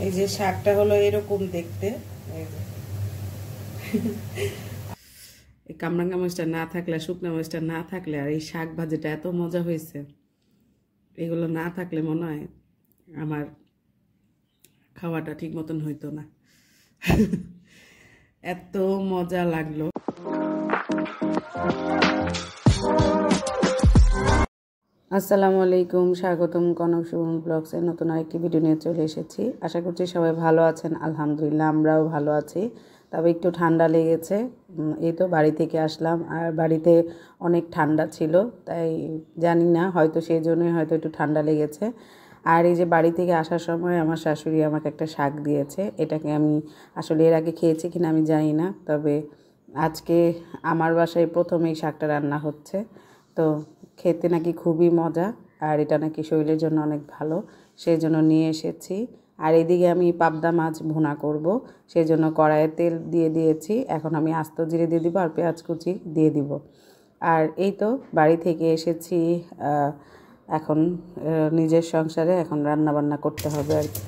এই যে শাকটা হলো এরকম দেখতে। এই কামরাঙ্গা মরিচটা না থাকলে, শুকনো মরিচটা না থাকলে, আর এই শাক ভাজিটা এত মজা হয়েছে, এগুলো না থাকলে মনে হয় আমার খাওয়াটা ঠিক মতন হইতো না। এত মজা লাগলো। আসসালামু আলাইকুম, স্বাগতম কনক সুমন ব্লগসের নতুন আরেকটি ভিডিও নিয়ে চলে এসেছি। আশা করছি সবাই ভালো আছেন। আলহামদুলিল্লাহ আমরাও ভালো আছি, তবে একটু ঠান্ডা লেগেছে। এই তো বাড়ি থেকে আসলাম, আর বাড়িতে অনেক ঠান্ডা ছিল, তাই জানি না, হয়তো সেই জন্যই হয়তো একটু ঠান্ডা লেগেছে। আর এই যে বাড়ি থেকে আসার সময় আমার শাশুড়ি আমাকে একটা শাক দিয়েছে। এটাকে আমি আসলে এর আগে খেয়েছি কিনা আমি জানি না, তবে আজকে আমার বাসায় প্রথম এই শাকটা রান্না হচ্ছে। তো খেতে নাকি খুবই মজা, আর এটা নাকি শরীরের জন্য অনেক ভালো, সেই জন্য নিয়ে এসেছি। আর এদিকে আমি পাবদা মাছ ভুনা করব, সেই জন্য কড়াইয়ে তেল দিয়ে দিয়েছি। এখন আমি আস্ত জিরে দিয়ে দিব আর পেঁয়াজ কুচি দিয়ে দিব। আর এই তো বাড়ি থেকে এসেছি, এখন নিজের সংসারে এখন রান্না বান্না করতে হবে আর কি।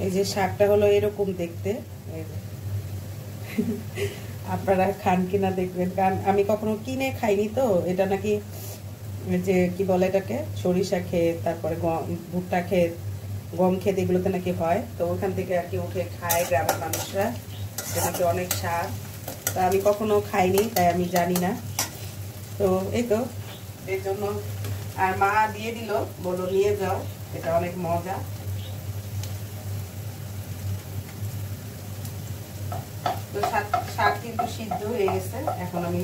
এই যে শাকটা হলো এরকম দেখতে, আপনারা খান কিনা দেখবেন, কারণ আমি কখনো কিনে খাইনি। তো এটা নাকি যে কি বলে এটাকে, সরিষা ক্ষেত, তারপরে ভুট্টা ক্ষেত, গম ক্ষেত, এগুলোতে নাকি হয়। তো ওখান থেকে আর কি উঠে খায় গ্রামের মানুষরা, এটা নাকি অনেক স্বাদ। তা আমি কখনো খাইনি, তাই আমি জানি না। তো এই তো এর জন্য, আর মা দিয়ে দিল, বললো নিয়ে যাও, এটা অনেক মজা। তো শাক কিন্তু সিদ্ধ হয়ে গেছে। এখন আমি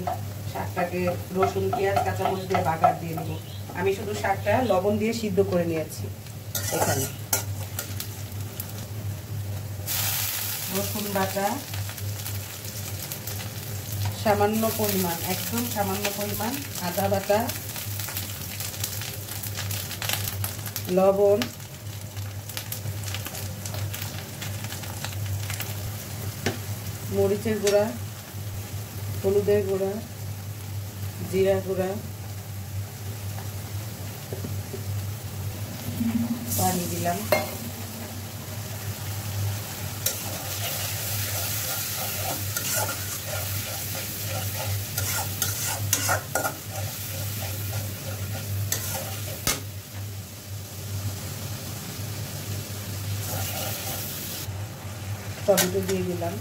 শাকটাকে রসুন, পেঁয়াজ, কাঁচামরিচ দিয়ে বাগার দিয়ে দেবো। আমি শুধু শাকটা লবণ দিয়ে সিদ্ধ করে নিয়েছি। এখানে রসুন বাটা সামান্য পরিমাণ, একদম সামান্য পরিমাণ, আদা বাটা, লবণ, মরিচের গুঁড়া, হলুদের গুঁড়া, জিরা গুঁড়া, পানি দিলাম। টমেটো দিয়ে দিলাম,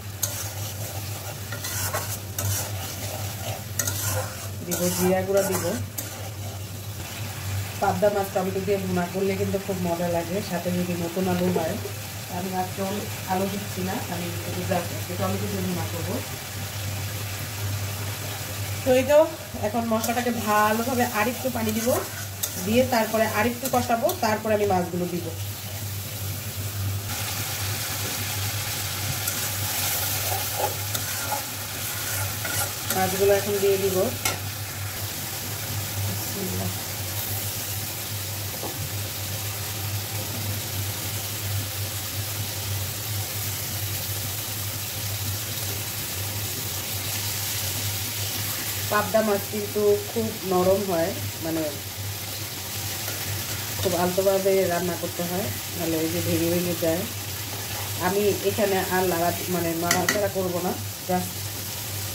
দিব জিরা গুঁড়া, দিব। পাবদা মাছ টমেটো দিয়ে ভুনা করলে কিন্তু খুব মজা লাগে, সাথে যদি নতুন আলু হয়। আমি আজকে আলু দিচ্ছি না, আমি টমেটো দিয়ে ভুনা করবো। তো এই তো এখন মশলাটাকে ভালোভাবে আরেকটু পানি দিব, দিয়ে তারপরে আরেকটু কষাবো, তারপরে আমি মাছগুলো দিব। মাছগুলো এখন দিয়ে দিব। পাবদা মাছ কিন্তু খুব নরম হয়, মানে খুব আলতোভাবে রান্না করতে হয়, নাহলে ওই যে ভেঙে ভেঙে যায়। আমি এখানে আর নাড়াচাড়া করবো না, জাস্ট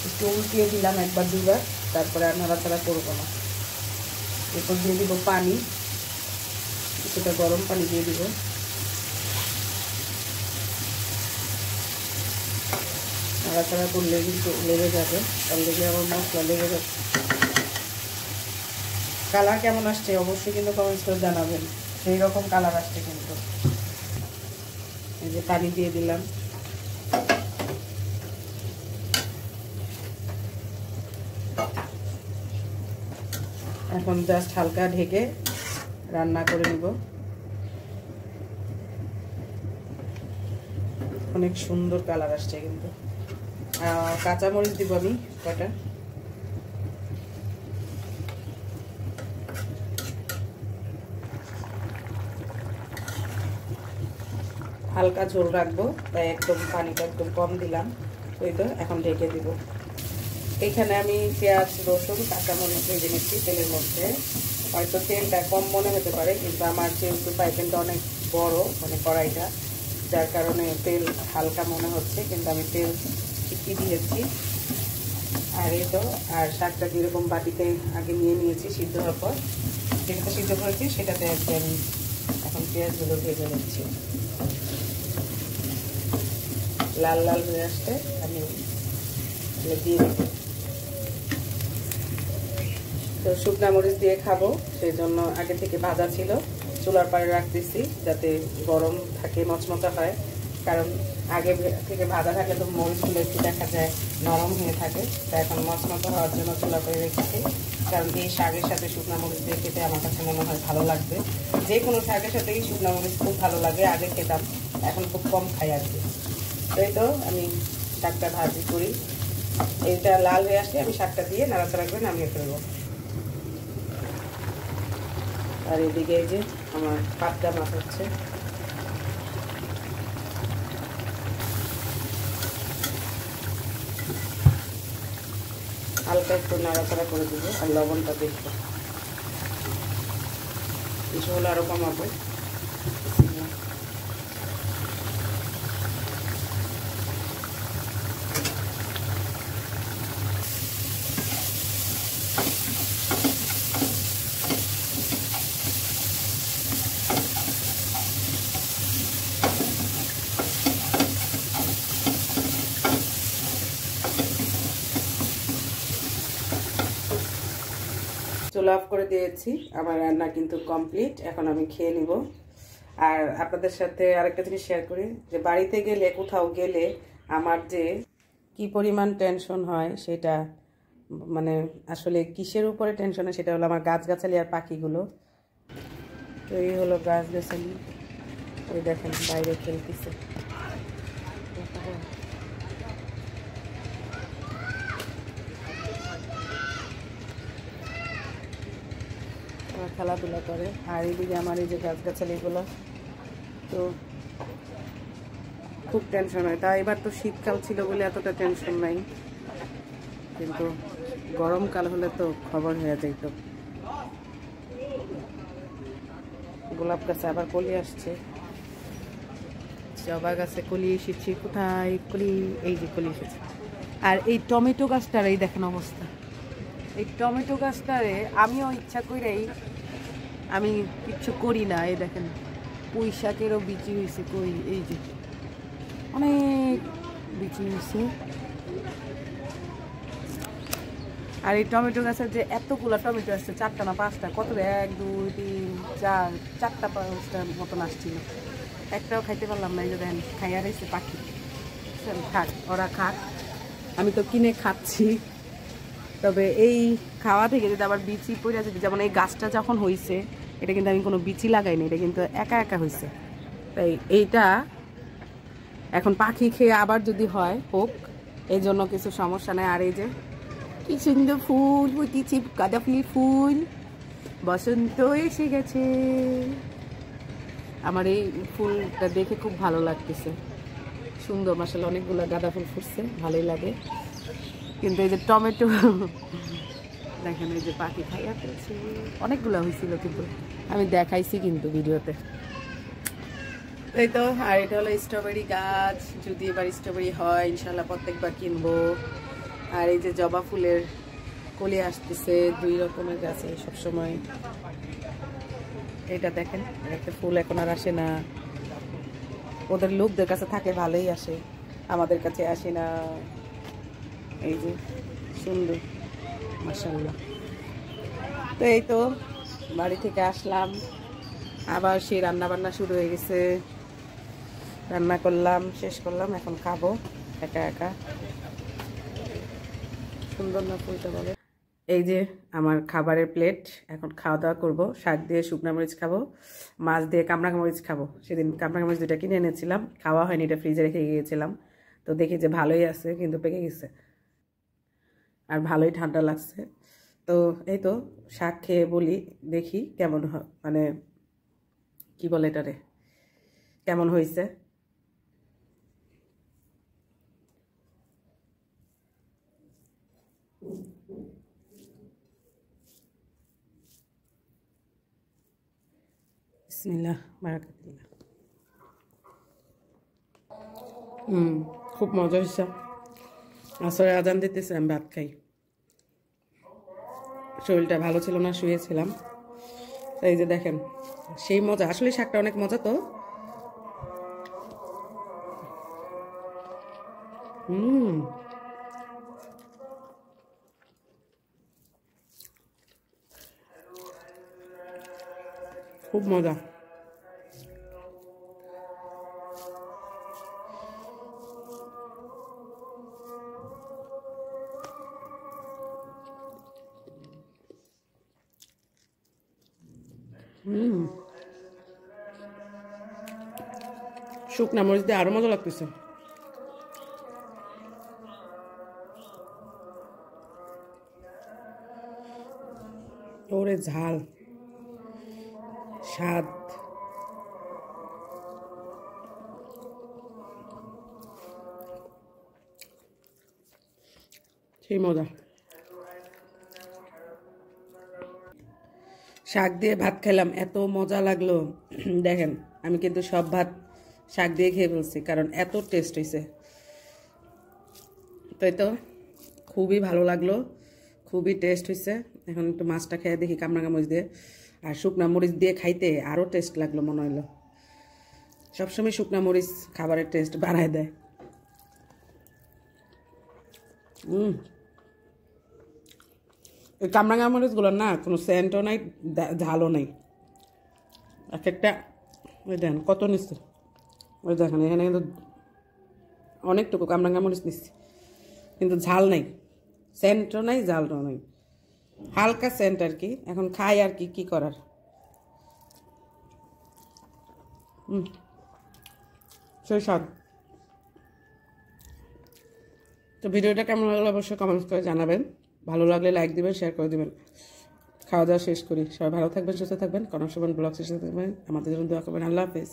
একটু উল্টিয়ে দিলাম একবার দুবার, তারপরে আর নাড়াচাড়া করবো না। এরপর দিয়ে দিব পানি, কিছুটা গরম পানি দিয়ে দিব। নাড়াচাড়া করলে কিন্তু লেগে যাবে, অলরেডি আমার মশলা লেগে যাবে। কালার কেমন আসছে অবশ্যই কিন্তু কমেন্টস করে জানাবেন, সেই রকম কালার আসছে কিন্তু। এই যে পানি দিয়ে দিলাম। এখন জাস্ট হালকা ঢেকে রান্না করে নিব। অনেক সুন্দর কালার আসছে কিন্তু। কাঁচামরিচ দিব আমি কটা। হালকা ঝোল রাখবো, তাই একদম পানিটা একদম কম দিলাম। এই তো এখন ঢেকে দিব। এখানে আমি পেঁয়াজ, রসুন, কাঁচামরিচ ভেজে নিচ্ছি তেলের মধ্যে। হয়তো তেলটা কম মনে হতে পারে, কিন্তু আমার যেহেতু ফ্রাই প্যানটা অনেক বড়, মানে কড়াইটা, যার কারণে তেল হালকা মনে হচ্ছে, কিন্তু আমি তেল ঠিকই দিয়েছি। আর এই তো, আর শাকটা যেরকম বাটিতে আগে নিয়ে নিয়েছি সিদ্ধ হওয়ার পর, যেটাতে সিদ্ধ করেছি সেটাতে আজকে আমি এখন পেঁয়াজগুলো ভেজে নিচ্ছি। লাল লাল হয়ে আসতে আমি দিয়ে দেবো। তো শুকনা মরিচ দিয়ে খাবো, সেই জন্য আগে থেকে ভাজা ছিল, চুলার পাড়ে রাখতেছি যাতে গরম থাকে, মচমচা হয়। কারণ আগে থেকে ভাজা থাকলে তো মরিচগুলো একটু দেখা যায় নরম হয়ে থাকে, তাই এখন মচমচা হওয়ার জন্য চুলা করে রেখেছি। কারণ এই শাকের সাথে শুকনা মরিচ দিয়ে খেতে আমার কাছে মনে হয় ভালো লাগবে। যে কোনো শাকের সাথেই শুকনা মরিচ খুব ভালো লাগে, আগে খেতাম, এখন খুব কম খাই আর কি। এই তো আমি শাকটা ভাজি করি, এইটা লাল হয়ে আসলে আমি শাকটা দিয়ে নাড়াচাড়া করে নামিয়ে ফেলবো। আর এদিকে এই যে আমার পাবদা মাছ হচ্ছে। হালকা একটু নাড়াচাড়া করে দেবো, আর লবণটা দেখবো, কিছু হলে আরও কমাবো। চুলা অফ করে দিয়েছি, আমার রান্না কিন্তু কমপ্লিট। এখন আমি খেয়ে নিব। আর আপনাদের সাথে আরেকটা জিনিস শেয়ার করি, যে বাড়িতে গেলে, কোথাও গেলে আমার যে কি পরিমাণ টেনশন হয়, সেটা মানে আসলে কিসের উপরে টেনশন হয়, সেটা হলো আমার গাছগাছালি আর পাখিগুলো। তো এই হলো গাছগাছালি, ওই দেখেন বাইরে খেলতেছে। খেলাধুলা করে। আর এইদিকে আমার এই যে গাছগাছালিগুলো, তো খুব টেনশন হয়। তা এবার তো শীতকাল ছিল বলে এতটা টেনশন নাই, কিন্তু গরমকাল হলে তো খবর হয়ে যেত। গোলাপ গাছে আবার কলি আসছে, জবা গাছে কলি এসেছে। কোথায় কলি? এই যে কলি এসেছে। আর এই টমেটো গাছটার এই দেখেন অবস্থা। এই টমেটো গাছটারে আমিও ইচ্ছা করেই আমি কিচ্ছু করি না। এই দেখেন পুঁই শাকেরও বিচি হয়েছে, কই এই যে অনেক বিচি হয়েছে। আর এই টমেটো গাছের যে এতগুলো টমেটো আসছে, 4টা না 5টা, কত 1 2 3 4, 4টা 5টার মতন আসছিল, একটাও খাইতে পারলাম না। এই যে দেখেন খাইয়া রয়েছে পাখি। খাক, ওরা খাক, আমি তো কিনে খাচ্ছি। তবে এই খাওয়া থেকে যদি আবার বিচি পড়ে যেত, যেমন এই গাছটা যখন হয়েছে, এটা কিন্তু আমি কোনো বিচি লাগাইনি, এটা কিন্তু একা একা হয়েছে। তাই এইটা এখন পাখি খেয়ে আবার যদি হয় হোক, এই জন্য কিছু সমস্যা নেই। আর এই যে কি সুন্দর ফুল ফুটেছে, গাঁদা ফুলের ফুল, বসন্ত এসে গেছে। আমার এই ফুলটা দেখে খুব ভালো লাগতেছে, সুন্দর, মাশাআল্লাহ অনেকগুলো গাঁদা ফুল ফুটছে, ভালোই লাগে। কিন্তু এই যে টমেটো দেখেন, এই যে পাখি খাইয়া ফেলছে, অনেকগুলো হয়েছিল, কিন্তু আমি দেখাইছি কিন্তু ভিডিওতে। এই তো। আর এটা হলো স্ট্রবেরি গাছ, যদি এবার স্ট্রবেরি হয় ইনশাল্লাহ প্রত্যেকবার কিনবো। আর এই যে জবা ফুলের কলি আসতেছে, 2 রকমের গাছে সবসময়। এটা দেখেন, একটা ফুল এখন আর আসে না, ওদের লোকদের কাছে থাকে, ভালোই আসে, আমাদের কাছে আসে না। এই যে সুন্দর, মাশাআল্লাহ। তো এই তো বাড়ি থেকে আসলাম, আবার সেই রান্না বান্না শুরু হয়ে গেছে। রান্না করলাম, শেষ করলাম, এখন খাবো একা একা। সুন্দর না ফুলটা বলে? এই যে আমার খাবারের প্লেট, এখন খাওয়া দাওয়া করবো। শাক দিয়ে শুকনা মরিচ খাবো, মাছ দিয়ে কামড়া মরিচ খাবো। সেদিন কামড়া মরিচ 2টা কিনে এনেছিলাম, খাওয়া হয়নি, এটা ফ্রিজে রেখে গিয়েছিলাম। তো দেখি যে ভালোই আছে, কিন্তু পেকে গেছে, আর ভালোই ঠান্ডা লাগছে। তো এই তো শাক খেয়ে বলি, দেখি কেমন হয়, মানে কি বলে এটারে, কেমন হয়েছে। বিসমিল্লাহ বারাকাতুল্লাহ। খুব মজা হয়েছে। আসলে আজান দিতেছে, আমি ভাত খাই। শরীরটা ভালো ছিল না, শুয়েছিলাম। এই যে দেখেন, সেই মজা। আসলে শাকটা অনেক মজা তো। খুব মজা। শুকনা মরিচ দিয়ে আরো মজা লাগতেছে। ওরে ঝাল, স্বাদ। সেই মজা। শাক দিয়ে ভাত খেলাম, এত মজা লাগলো। দেখেন, আমি কিন্তু সব ভাত শাক দিয়ে খেয়ে ফেলছি, কারণ এত টেস্ট হয়েছে। তাই তো খুবই ভালো লাগলো, খুবই টেস্ট হয়েছে। এখন একটু মাছটা খেয়ে দেখি কামরাঙা মরিচ দিয়ে। আর শুকনা মরিচ দিয়ে খাইতে আরও টেস্ট লাগলো মনে হলো। সবসময় শুকনা মরিচ খাবারের টেস্ট বাড়ায় দেয়। এই কামরাঙা মরিচগুলো না, কোনো সেন্টও নাই, ঝালও নাই। এক একটা ওই দেখেন কত নিচ্ছে। ওই দেখেন এখানে কিন্তু অনেকটুকু কামরাঙা মরিচ নিচ্ছি, কিন্তু ঝাল নাই, সেন্টও নাই, ঝালও নাই, হালকা সেন্ট আর কি। এখন খাই আর কি, কি করার। সেই স্বাদ। তো ভিডিওটা কেমন লাগলো অবশ্যই কমেন্টস করে জানাবেন। ভালো লাগলে লাইক দিবেন, শেয়ার করে দিবেন। খাওয়া দাওয়া শেষ করি। সবাই ভালো থাকবেন, সুস্থ থাকবেন। কনক সুমন ব্লগসের সাথে থাকবেন। আমাদের জন্য দোয়া করবেন। আল্লাহ হাফেজ।